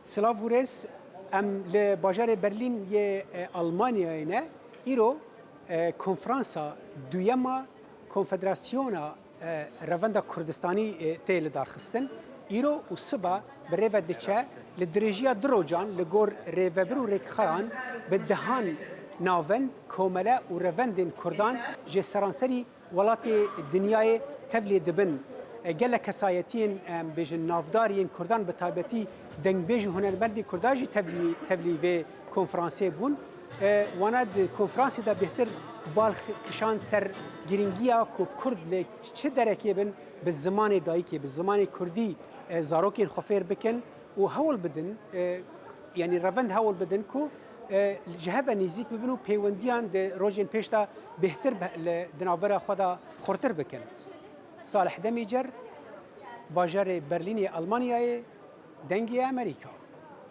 سلاوورس ام لباجار برلین ی آلمانیا نه ایرو کنفرانسا دویما کنفدراسیونا روندا کردستانی تیل دارخستن ایرو و سبا بریو دچه لدرجیا دروجان لگور ریوبرو ریکخران بدهان ناون کومله و روندن کردان جه سرانسری ولات دنیای تبلی دبن گل کسایتین بیشن نافدارین کردان به تابتی دنگ بیش هنرمندی کرداجی تبلی و کنفرانسی بون واند کنفرانسی دا بهتر بالخ کشان سر گرینگیا کو کرد ل چه درکی بن به زمان دایکی به زمان کردی زاروکین خفیر بکن و هول بدن یعنی روند هول بدن کو جهه نزیک ببینو پیوندیان د روزین پیشتا بهتر دناورا خدا خورتر بکن صالح دمیجر باجار برلین آلمانیای دنگی امریکا